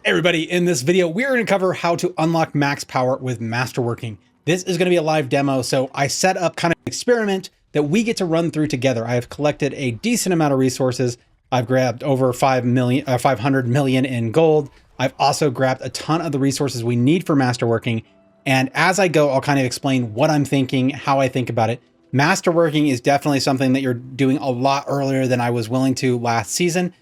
Hey everybody, in this video, we're going to cover how to unlock max power with Masterworking. This is going to be a live demo, so I set up kind of an experiment that we get to run through together. I have collected a decent amount of resources. I've grabbed over 500 million in gold. I've also grabbed a ton of the resources we need for Masterworking. And as I go, I'll kind of explain what I'm thinking, how I think about it. Masterworking is definitely something that you're doing a lot earlier than I was willing to last season.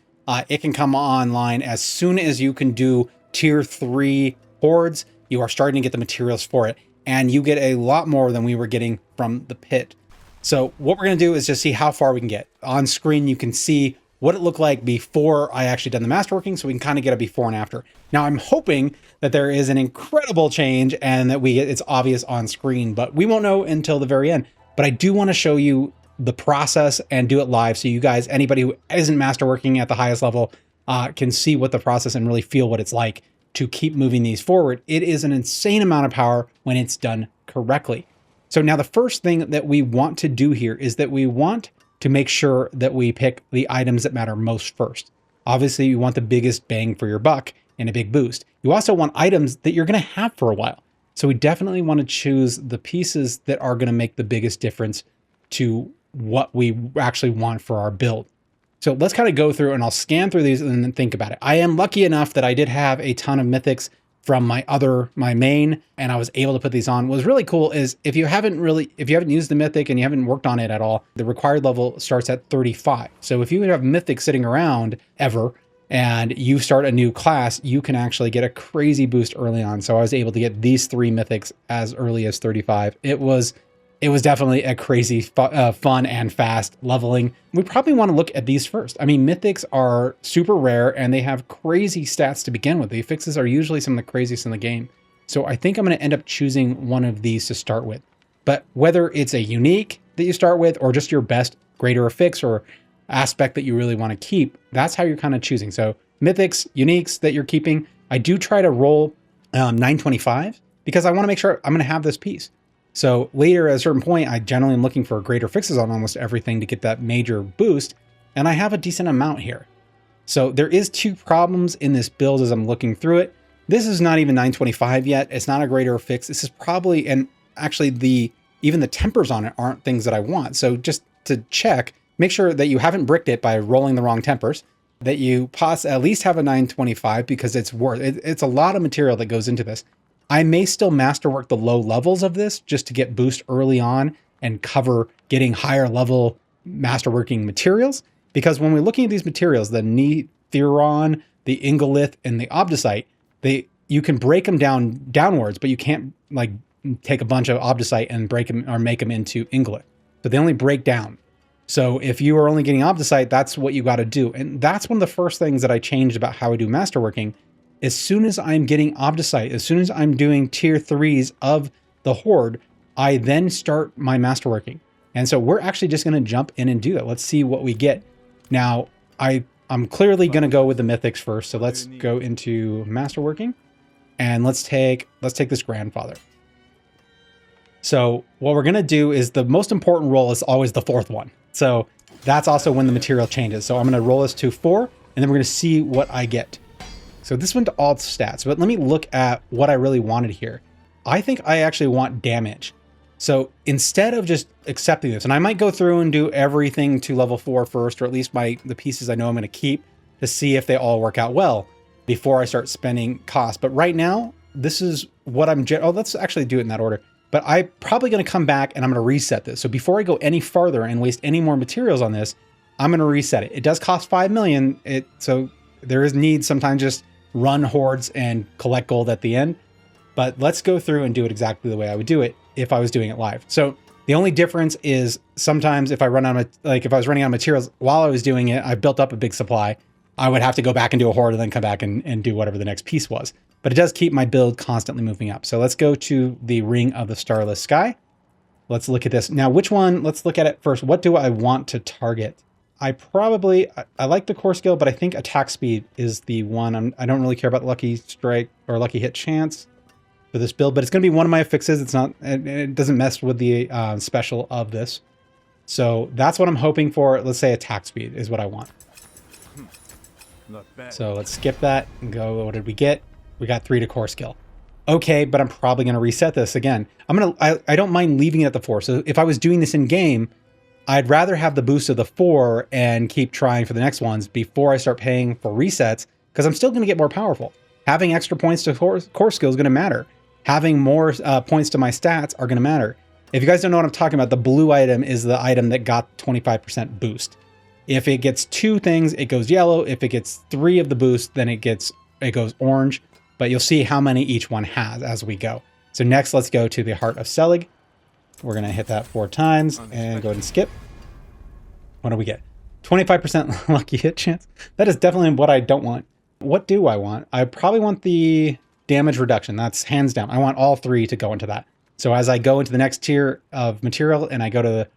It can come online as soon as you can do tier 3 hordes. You are starting to get the materials for it, and you get a lot more than we were getting from the pit. So what we're going to do is just see how far we can get. On screen, you can see what it looked like before I actually done the Masterworking, so we can kind of get a before and after. Now, I'm hoping that there is an incredible change and that it's obvious on screen, but we won't know until the very end. But I do want to show you the process and do it live, so you guys, anybody who isn't Masterworking at the highest level, can see what the process and really feel what it's like to keep moving these forward. It is an insane amount of power when it's done correctly. So now the first thing that we want to do here is that we want to make sure that we pick the items that matter most first. Obviously, you want the biggest bang for your buck and a big boost. You also want items that you're going to have for a while. So we definitely want to choose the pieces that are going to make the biggest difference to what we actually want for our build. So let's kind of go through and I'll scan through these and then think about it. I am lucky enough that I did have a ton of mythics from my main, and I was able to put these on. What's really cool is if you haven't used the mythic and you haven't worked on it at all, the required level starts at 35. So if you have mythic sitting around ever and you start a new class, you can actually get a crazy boost early on. So I was able to get these 3 mythics as early as 35. It was definitely a crazy fun and fast leveling. We probably want to look at these first. I mean, mythics are super rare and they have crazy stats to begin with. The affixes are usually some of the craziest in the game. So I think I'm going to end up choosing one of these to start with. But whether it's a unique that you start with or just your best greater affix or aspect that you really want to keep, that's how you're kind of choosing. So mythics, uniques that you're keeping. I do try to roll 925 because I want to make sure I'm going to have this piece. So later at a certain point, I generally am looking for greater fixes on almost everything to get that major boost. And I have a decent amount here. So there is 2 problems in this build as I'm looking through it. This is not even 925 yet. It's not a greater fix. This is probably, and actually even the tempers on it aren't things that I want. So just to check, make sure that you haven't bricked it by rolling the wrong tempers, that you at least have a 925 because it's it's a lot of material that goes into this. I may still masterwork the low levels of this just to get boost early on and cover getting higher level masterworking materials. Because when we're looking at these materials, the Netheron, the Ingolith, and the Obdicite, you can break them downwards, but you can't like take a bunch of Obdicite and break them or make them into Ingolith. But they only break down. So if you are only getting Obdicite, that's what you got to do. And that's one of the first things that I changed about how I do masterworking. As soon as I'm getting Obdicite, as soon as I'm doing tier 3s of the horde, I then start my masterworking. And so we're actually just going to jump in and do that. Let's see what we get. Now, I'm clearly going to go with the mythics first. So let's go into masterworking and let's take this grandfather. So what we're going to do is the most important roll is always the 4th one. So that's also when the material changes. So I'm going to roll this to 4 and then we're going to see what I get. So this went to all stats, but let me look at what I really wanted here. I think I actually want damage. So instead of just accepting this, and I might go through and do everything to level 4 first, or at least the pieces I know I'm going to keep to see if they all work out well before I start spending cost. But right now, this is what let's actually do it in that order. But I'm probably going to come back and I'm going to reset this. So before I go any farther and waste any more materials on this, I'm going to reset it. It does cost 5 million. So there is need sometimes just run hordes and collect gold at the end. But let's go through and do it exactly the way I would do it if I was doing it live. So the only difference is sometimes if I run out of, if I was running out of materials while I was doing it, I built up a big supply. I would have to go back and do a horde and then come back and do whatever the next piece was. But it does keep my build constantly moving up. So let's go to the Ring of the Starless Sky. Let's look at this. Now, which one? Let's look at it first. What do I want to target? I like the core skill, but I think attack speed is the one. I don't really care about the lucky strike or lucky hit chance for this build, but it's going to be one of my affixes. It doesn't mess with the special of this. So that's what I'm hoping for. Let's say attack speed is what I want. So let's skip that and go, what did we get? We got 3 to core skill. Okay, but I'm probably going to reset this again. I don't mind leaving it at the 4. So if I was doing this in game, I'd rather have the boost of the 4 and keep trying for the next ones before I start paying for resets, because I'm still going to get more powerful. Having extra points to core skill is going to matter. Having more points to my stats are going to matter. If you guys don't know what I'm talking about, the blue item is the item that got 25% boost. If it gets 2 things, it goes yellow. If it gets 3 of the boost, then it goes orange. But you'll see how many each one has as we go. So next, let's go to the Heart of Selig. We're going to hit that 4 times and go ahead and skip. What do we get? 25% lucky hit chance. That is definitely what I don't want. What do I want? I probably want the damage reduction. That's hands down. I want all 3 to go into that. So as I go into the next tier of material and I go to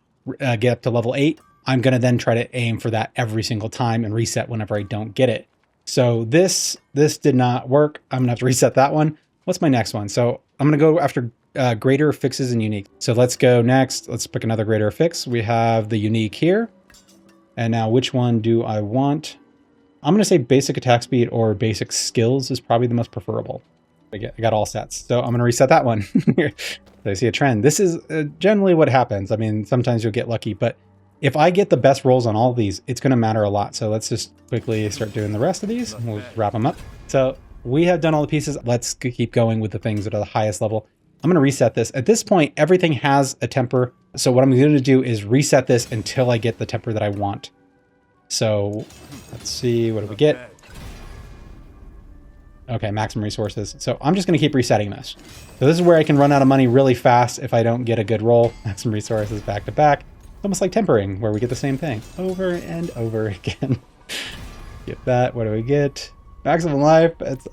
get up to level 8, I'm going to then try to aim for that every single time and reset whenever I don't get it. So this did not work. I'm going to have to reset that one. What's my next one? So I'm going to go after greater fixes and unique. So let's go next. Let's pick another greater fix. We have the unique here. And now which one do I want? I'm going to say basic attack speed or basic skills is probably the most preferable. I got all sets. So I'm going to reset that one. So I see a trend. This is generally what happens. I mean, sometimes you'll get lucky, but if I get the best rolls on all of these, it's going to matter a lot. So let's just quickly start doing the rest of these. We'll wrap them up. So we have done all the pieces. Let's keep going with the things that are the highest level. I'm going to reset this. At this point, everything has a temper. So what I'm going to do is reset this until I get the temper that I want. So let's see, what do we get? Okay, maximum resources. So I'm just going to keep resetting this. So this is where I can run out of money really fast if I don't get a good roll. Maximum resources back to back. Almost like tempering, where we get the same thing over and over again. Get that. What do we get? Maximum life. That's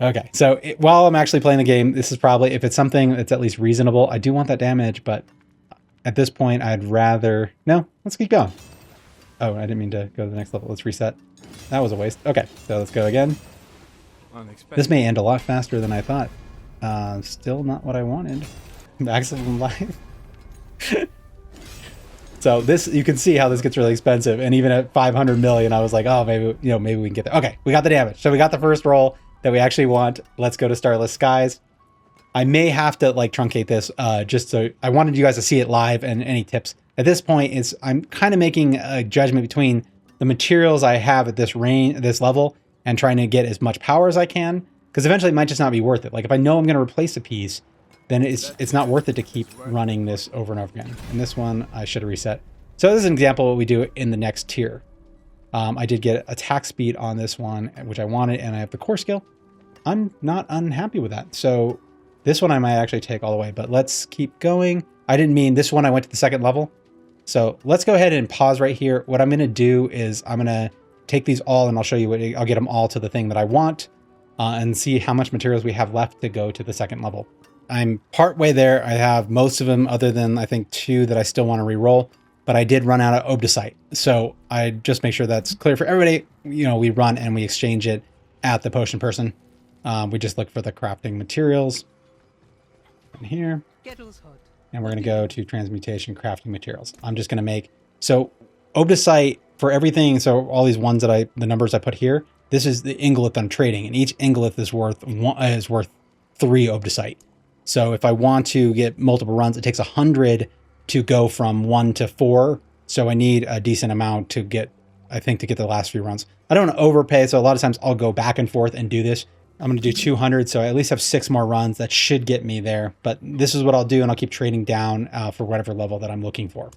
okay. So while I'm actually playing the game, this is probably, if it's something that's at least reasonable, I do want that damage, but at this point, I'd rather, no, let's keep going. Oh, I didn't mean to go to the next level. Let's reset. That was a waste. Okay, so let's go again. This may end a lot faster than I thought. Still not what I wanted. Maximum life. So this, you can see how this gets really expensive. And even at 500 million, I was like, oh, maybe we can get there. Okay, we got the damage. So we got the first roll that we actually want. Let's go to Starless Skies. I may have to like truncate this just so I wanted you guys to see it live, and any tips. At this point, I'm kind of making a judgment between the materials I have at this range, this level, and trying to get as much power as I can, because eventually it might just not be worth it. Like if I know I'm going to replace a piece, then it's not worth it to keep running this over and over again. And this one I should have reset. So this is an example of what we do in the next tier. I did get attack speed on this one, which I wanted, and I have the core skill. I'm not unhappy with that. So this one I might actually take all the way, but let's keep going. I didn't mean this one. I went to the second level. So let's go ahead and pause right here. What I'm going to do is I'm going to take these all and I'll show you I'll get them all to the thing that I want and see how much materials we have left to go to the second level. I'm part way there. I have most of them other than I think 2 that I still want to re-roll, but I did run out of Obdicite. So I just make sure that's clear for everybody. You know, we run and we exchange it at the potion person. We just look for the crafting materials in here. And we're going to go to transmutation crafting materials. I'm just going to make, so Obdicite for everything. So all these ones that the numbers I put here, this is the ingolith I'm trading, and each ingolith is worth 3 Obdicite. So if I want to get multiple runs, it takes 100 to go from 1 to 4. So I need a decent amount to get, I think, to get the last few runs. I don't want to overpay. So a lot of times I'll go back and forth and do this. I'm going to do 200, so I at least have 6 more runs. That should get me there. But this is what I'll do, and I'll keep trading down for whatever level that I'm looking for.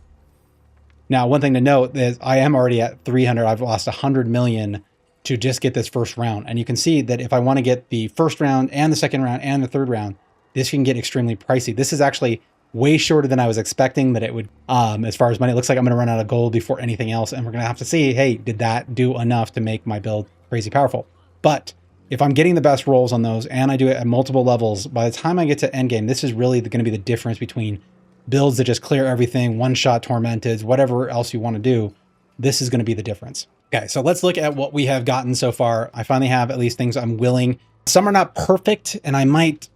Now, one thing to note is I am already at 300. I've lost 100 million to just get this first round. And you can see that if I want to get the first round and the second round and the third round, this can get extremely pricey. This is actually way shorter than I was expecting that it would, as far as money. It looks like I'm going to run out of gold before anything else, and we're going to have to see, hey, did that do enough to make my build crazy powerful? But if I'm getting the best rolls on those and I do it at multiple levels, by the time I get to endgame, this is really going to be the difference between builds that just clear everything, one-shot tormented, whatever else you want to do. This is going to be the difference. Okay, so let's look at what we have gotten so far. I finally have at least things I'm willing. Some are not perfect, and I might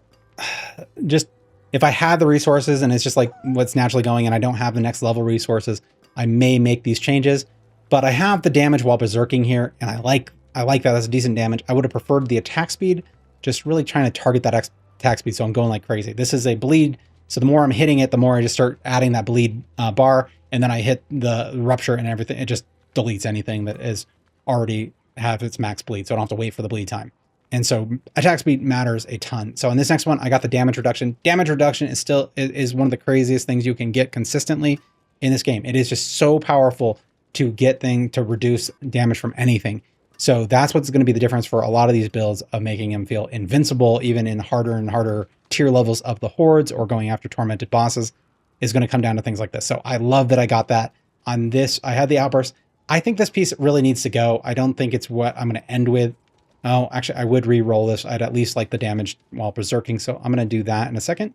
just, if I had the resources and it's just like what's naturally going and I don't have the next level resources, I may make these changes. but I have the damage while berserking here, and I like that. That's a decent damage. I would have preferred the attack speed, just really trying to target that attack speed, so I'm going like crazy. This is a bleed, so the more I'm hitting it, the more I just start adding that bleed bar, and then I hit the rupture and everything. It just deletes anything that is already have its max bleed, so I don't have to wait for the bleed time. And so attack speed matters a ton. So on this next one, I got the damage reduction. Damage reduction is still is one of the craziest things you can get consistently in this game. It is just so powerful to get to reduce damage from anything. So that's what's going to be the difference for a lot of these builds of making them feel invincible, even in harder and harder tier levels of the hordes or going after tormented bosses, is going to come down to things like this. So I love that I got that on this. I had the outburst. I think this piece really needs to go. I don't think it's what I'm going to end with. Oh, actually, I would re-roll this. I'd at least like the damage while berserking. So I'm going to do that in a second.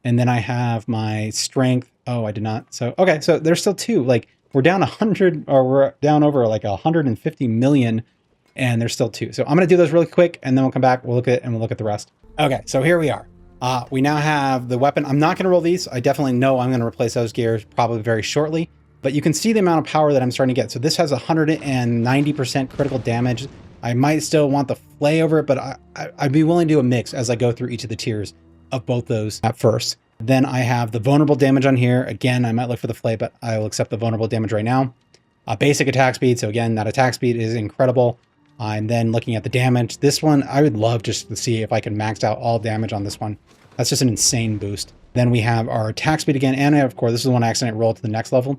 And then I have my strength. Oh, I did not. So, okay. So there's still two. Like we're down 100, or we're down over like 150 million, and there's still two. So I'm going to do those really quick, and then we'll come back. We'll look at the rest. Okay. So here we are. We now have the weapon. I'm not going to roll these. I definitely know I'm going to replace those gears probably very shortly, but you can see the amount of power that I'm starting to get. So this has 190% critical damage. I might still want the flay over it, but I'd be willing to do a mix as I go through each of the tiers of both those at first. Then I have the vulnerable damage on here. Again, I might look for the flay, but I will accept the vulnerable damage right now. Basic attack speed. So again, that attack speed is incredible. I'm then looking at the damage. This one, I would love just to see if I can max out all damage on this one. That's just an insane boost. Then we have our attack speed again. And of course, this is the one I accidentally rolled to the next level.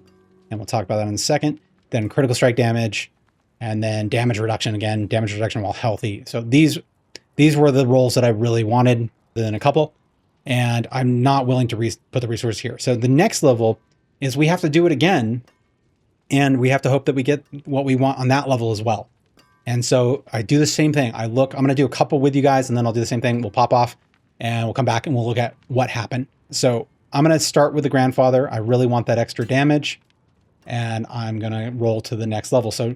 And we'll talk about that in a second. Then critical strike damage. And then damage reduction again, damage reduction while healthy. So these were the rolls that I really wanted than a couple, and I'm not willing to put the resource here. So the next level is we have to do it again, and we have to hope that we get what we want on that level as well. And so I do the same thing. I'm going to do a couple with you guys, and then I'll do the same thing. We'll pop off, and we'll come back, and we'll look at what happened. So I'm going to start with the grandfather. I really want that extra damage, and I'm going to roll to the next level. So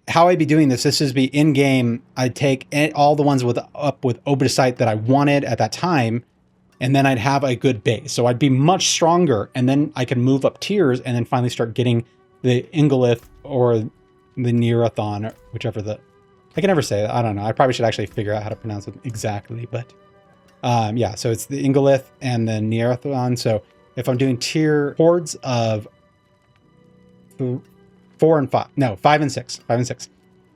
how I'd be doing this is be in game. I'd take all the ones with Obedicite that I wanted at that time, and then I'd have a good base. So I'd be much stronger, and then I can move up tiers and then finally start getting the Ingolith or the Nearathon, or whichever I can never say that. I don't know. I probably should actually figure out how to pronounce it exactly, but yeah, so it's the Ingolith and the Nearathon. So if I'm doing tier hordes of 5 and 6. 5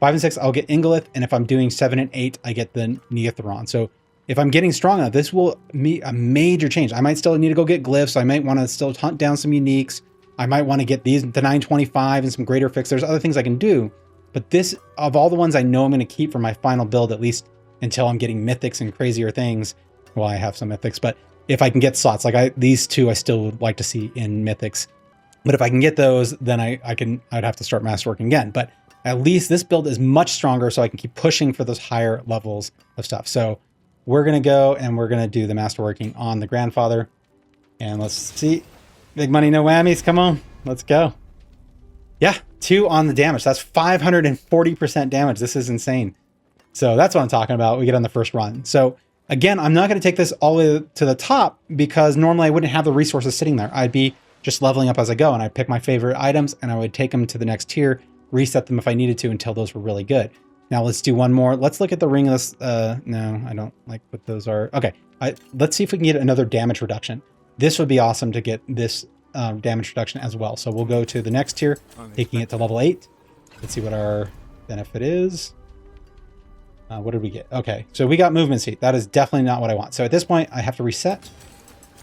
and 6, I'll get Ingolith, and if I'm doing 7 and 8, I get the Neatheron. So if I'm getting strong enough, this will be a major change. I might still need to go get glyphs. I might want to still hunt down some uniques. I might want to get the 925 and some greater fix. There's other things I can do, but this, of all the ones I know I'm going to keep for my final build, at least until I'm getting mythics and crazier things. Well, I have some mythics, but if I can get slots, like these two, I still would like to see in mythics. But if I can get those, then I'd have to start masterworking again. But at least this build is much stronger, so I can keep pushing for those higher levels of stuff. So we're going to go and we're going to do the masterworking on the grandfather. And let's see. Big money, no whammies. Come on. Let's go. Yeah, 2 on the damage. That's 540% damage. This is insane. So that's what I'm talking about. We get on the first run. So again, I'm not going to take this all the way to the top because normally I wouldn't have the resources sitting there. I'd be just leveling up as I go, and I'd pick my favorite items and I would take them to the next tier, reset them if I needed to until those were really good. Now let's do one more. Let's look at the ringless. No, I don't like what those are. Okay, let's see if we can get another damage reduction. This would be awesome to get this damage reduction as well. So we'll go to the next tier, taking it to level 8. Let's see what our benefit is. What did we get? Okay, so we got movement speed. That is definitely not what I want. So at this point, I have to reset.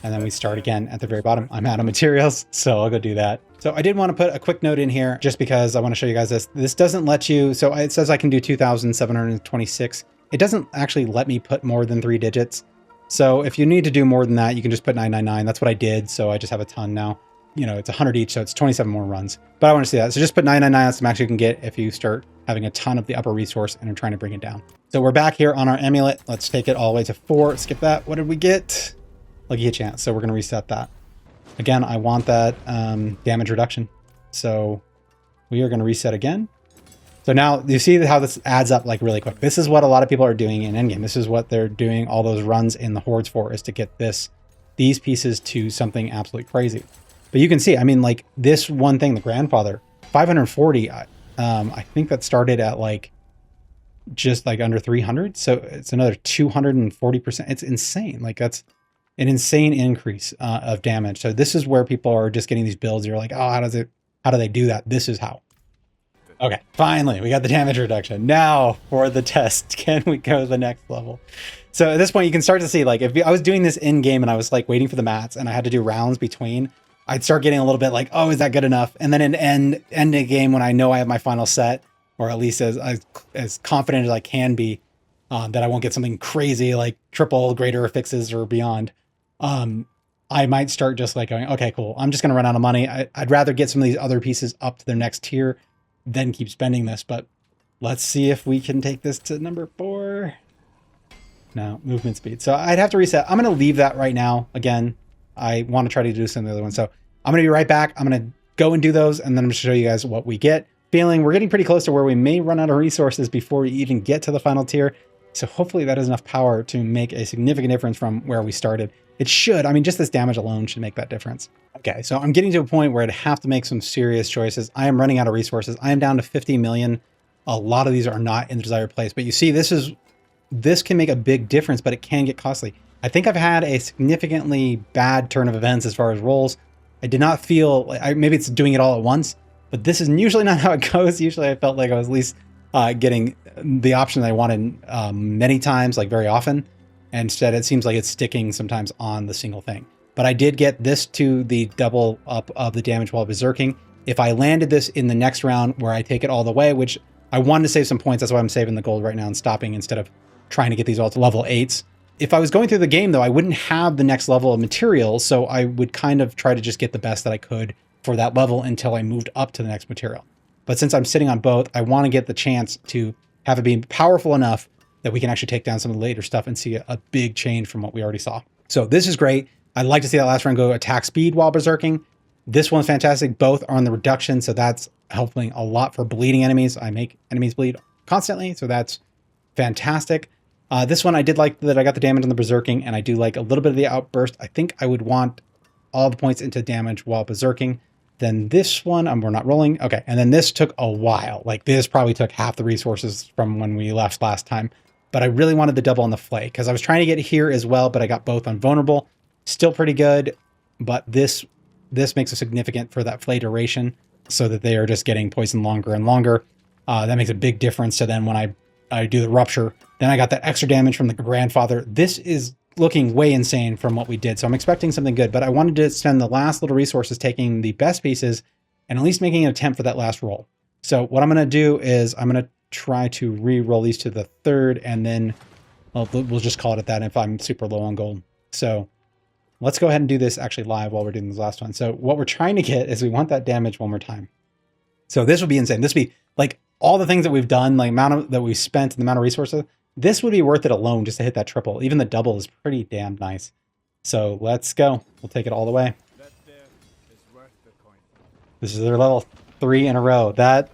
And then we start again at the very bottom. I'm out of materials, so I'll go do that. So I did want to put a quick note in here just because I want to show you guys this. This doesn't let you, so it says I can do 2,726. It doesn't actually let me put more than 3 digits. So if you need to do more than that, you can just put 999. That's what I did. So I just have a ton now. You know, it's 100 each, so it's 27 more runs. But I want to see that. So just put 999. That's the max you can get if you start having a ton of the upper resource and are trying to bring it down. So we're back here on our amulet. Let's take it all the way to 4. Skip that. What did we get? Lucky a chance. So we're going to reset that. Again, I want that damage reduction. So we are going to reset again. So now you see how this adds up like really quick. This is what a lot of people are doing in endgame. This is what they're doing all those runs in the hordes for, is to get these pieces to something absolutely crazy. But you can see, I mean, like this one thing, the grandfather, 540. I think that started at like just like under 300. So it's another 240%. It's insane. Like that's an insane increase of damage. So this is where people are just getting these builds. You're like, oh, how do they do that? This is how. Okay, finally, we got the damage reduction. Now for the test, can we go to the next level? So at this point, you can start to see, like, if I was doing this in game and I was like waiting for the mats and I had to do rounds between, I'd start getting a little bit like, oh, is that good enough? And then in end of game, when I know I have my final set, or at least as confident as I can be, that I won't get something crazy like triple greater fixes or beyond, I might start just like going, okay, cool. I'm just going to run out of money. I'd rather get some of these other pieces up to their next tier than keep spending this. But let's see if we can take this to number 4. No, movement speed. So I'd have to reset. I'm going to leave that right now. Again, I want to try to do some of the other ones. So I'm going to be right back. I'm going to go and do those, and then I'm going to show you guys what we get. Feeling we're getting pretty close to where we may run out of resources before we even get to the final tier. So hopefully that is enough power to make a significant difference from where we started. It should. I mean, just this damage alone should make that difference. Okay, so I'm getting to a point where I'd have to make some serious choices. I am running out of resources. I am down to 50 million. A lot of these are not in the desired place, but you see, this can make a big difference, but it can get costly. I think I've had a significantly bad turn of events as far as rolls. I did not feel, maybe it's doing it all at once, but this is usually not how it goes. Usually I felt like I was at least getting the option that I wanted many times, like very often. And instead, it seems like it's sticking sometimes on the single thing. But I did get this to the double up of the damage while berserking. If I landed this in the next round where I take it all the way, which I wanted to save some points, that's why I'm saving the gold right now and stopping instead of trying to get these all to level 8s. If I was going through the game, though, I wouldn't have the next level of materials, so I would kind of try to just get the best that I could for that level until I moved up to the next material. But since I'm sitting on both, I want to get the chance to have it be powerful enough that we can actually take down some of the later stuff and see a big change from what we already saw. So this is great. I'd like to see that last round go attack speed while berserking. This one's fantastic. Both are on the reduction, so that's helping a lot for bleeding enemies. I make enemies bleed constantly, so that's fantastic. This one I did like that I got the damage on the berserking, and I do like a little bit of the outburst. I think I would want all the points into damage while berserking. Then this one, we're not rolling. Okay, and then this took a while. Like this probably took half the resources from when we left last time. But I really wanted the double on the flay because I was trying to get here as well, but I got both on vulnerable. Still pretty good, but this makes a significant for that flay duration so that they are just getting poisoned longer and longer. That makes a big difference. So then when I do the rupture, then I got that extra damage from the grandfather. This is looking way insane from what we did. So I'm expecting something good, but I wanted to spend the last little resources taking the best pieces and at least making an attempt for that last roll. So what I'm going to do is I'm going to try to re-roll these to the 3rd, and then we'll just call it at that if I'm super low on gold. So let's go ahead and do this actually live while we're doing this last one. So what we're trying to get is we want that damage one more time. So this would be insane. This would be like all the things that we've done, like that we've spent and the amount of resources. This would be worth it alone just to hit that triple. Even the double is pretty damn nice. So let's go. We'll take it all the way. This is their level 3 in a row. That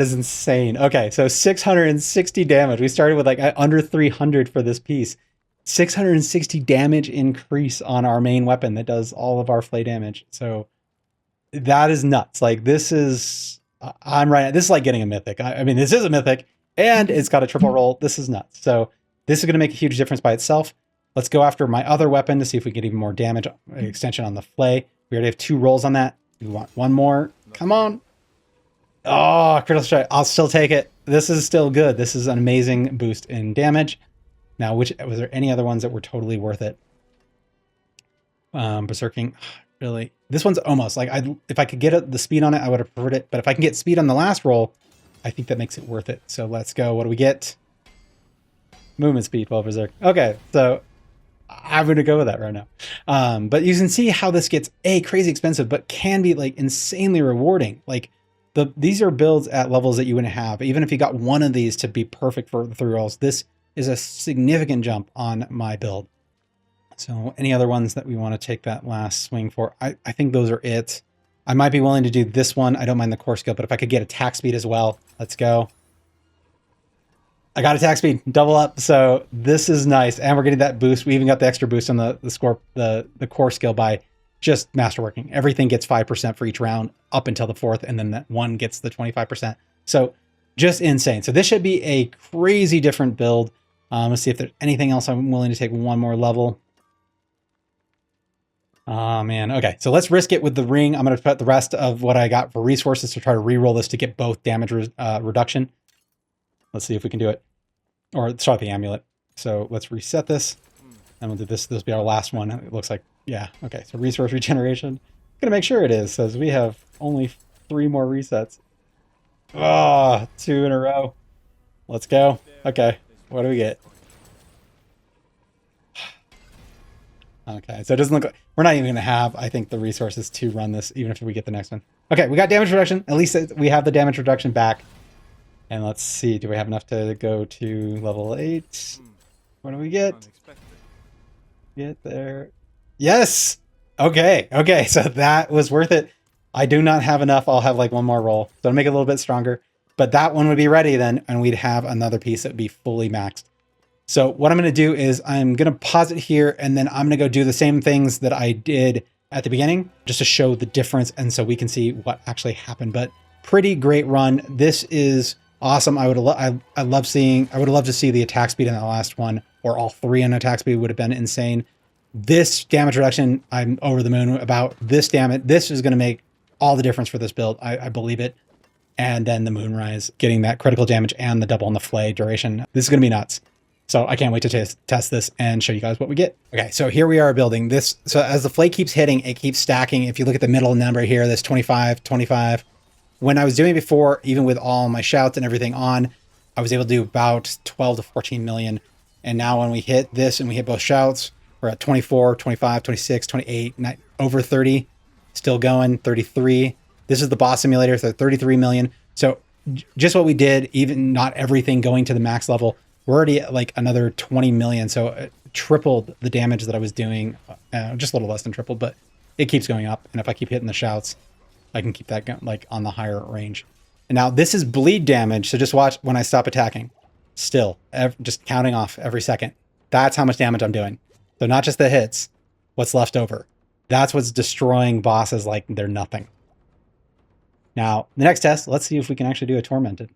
is insane. Okay, so 660 damage. We started with like under 300 for this piece. 660 damage increase on our main weapon that does all of our flay damage. So that is nuts. Like this is, this is like getting a mythic. I mean, this is a mythic and it's got a triple roll. This is nuts. So this is going to make a huge difference by itself. Let's go after my other weapon to see if we get even more damage extension on the flay. We already have 2 rolls on that. We want one more. Come on. Oh, critical strike. I'll still take it. This is still good. This is an amazing boost in damage. Now, was there any other ones that were totally worth it? Berserking, really. This one's almost like if I could get the speed on it, I would have preferred it. But if I can get speed on the last roll, I think that makes it worth it. So let's go. What do we get? Movement speed while berserk. Okay, so I'm going to go with that right now. But you can see how this gets crazy expensive, but can be like insanely rewarding. Like these are builds at levels that you wouldn't have. Even if you got one of these to be perfect for the 3 rolls, this is a significant jump on my build. So any other ones that we want to take that last swing for? I think those are it. I might be willing to do this one. I don't mind the core skill, but if I could get attack speed as well, let's go. I got attack speed, double up. So this is nice. And we're getting that boost. We even got the extra boost on the core skill by just masterworking. Everything gets 5% for each round up until the 4th, and then that one gets the 25%. So just insane. So this should be a crazy different build. Let's see if there's anything else I'm willing to take one more level. Oh man. Okay, so let's risk it with the ring. I'm going to put the rest of what I got for resources to try to re-roll this to get both damage reduction. Let's see if we can do it. Or start the amulet. So let's reset this. And we'll do this. This will be our last one. It looks like, yeah. Okay, so resource regeneration. I'm going to make sure it is, says we have only 3 more resets. Oh, 2 in a row. Let's go. Okay, what do we get? Okay, so it doesn't look like we're not even going to have, I think, the resources to run this, even if we get the next one. Okay, we got damage reduction. At least we have the damage reduction back. And let's see, do we have enough to go to level 8? What do we get? Get there. Yes! Okay, okay, so that was worth it. I do not have enough. I'll have like one more roll. So to make it a little bit stronger. But that one would be ready then, and we'd have another piece that would be fully maxed. So what I'm going to do is I'm going to pause it here, and then I'm going to go do the same things that I did at the beginning, just to show the difference, and so we can see what actually happened. But pretty great run. This is awesome. I would love to see the attack speed in that last one, or all 3 on attack speed would have been insane. This damage reduction, I'm over the moon about. This damage. This is going to make all the difference for this build. I believe it. And then the Moonrise, getting that critical damage and the double on the flay duration. This is going to be nuts. So I can't wait to test this and show you guys what we get. Okay, so here we are building this. So as the flay keeps hitting, it keeps stacking. If you look at the middle number here, this 25, 25. When I was doing it before, even with all my shouts and everything on, I was able to do about 12 to 14 million. And now when we hit this and we hit both shouts, we're at 24, 25, 26, 28, over 30, still going, 33. This is the boss simulator, so 33 million. So just what we did, even not everything going to the max level, we're already at like another 20 million. So it tripled the damage that I was doing, just a little less than tripled, but it keeps going up. And if I keep hitting the shouts, I can keep that like on the higher range. And now this is bleed damage. So just watch when I stop attacking, still just counting off every second. That's how much damage I'm doing. So not just the hits, what's left over. That's what's destroying bosses like they're nothing. Now, the next test, let's see if we can actually do a Tormented.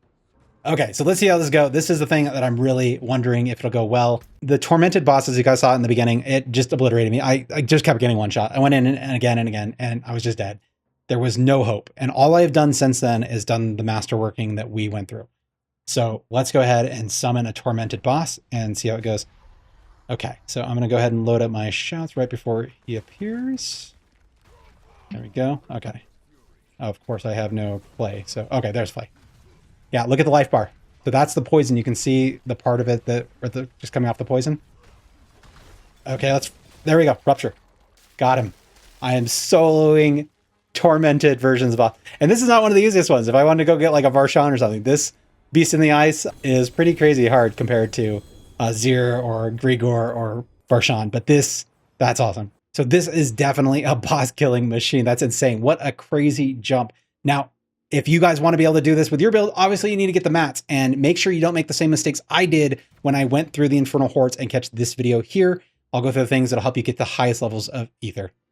Okay, so let's see how this goes. This is the thing that I'm really wondering if it'll go well. The Tormented bosses you guys saw in the beginning, it just obliterated me. I just kept getting one shot. I went in and again, and I was just dead. There was no hope. And all I've done since then is done the masterworking that we went through. So let's go ahead and summon a Tormented boss and see how it goes. Okay, so I'm going to go ahead and load up my shouts right before he appears. There we go. Okay. Of course, I have no play. So, okay, there's play. Yeah, look at the life bar. So that's the poison. You can see the part of it that just coming off the poison. Okay, there we go. Rupture. Got him. I am soloing Tormented versions of boss. And this is not one of the easiest ones. If I wanted to go get like a Varshan or something, this Beast in the Ice is pretty crazy hard compared to Zir or Grigor or Varshan. But that's awesome. So this is definitely a boss killing machine. That's insane. What a crazy jump. Now, if you guys want to be able to do this with your build, obviously you need to get the mats and make sure you don't make the same mistakes I did when I went through the Infernal Hordes and catch this video here. I'll go through the things that'll help you get the highest levels of Ether.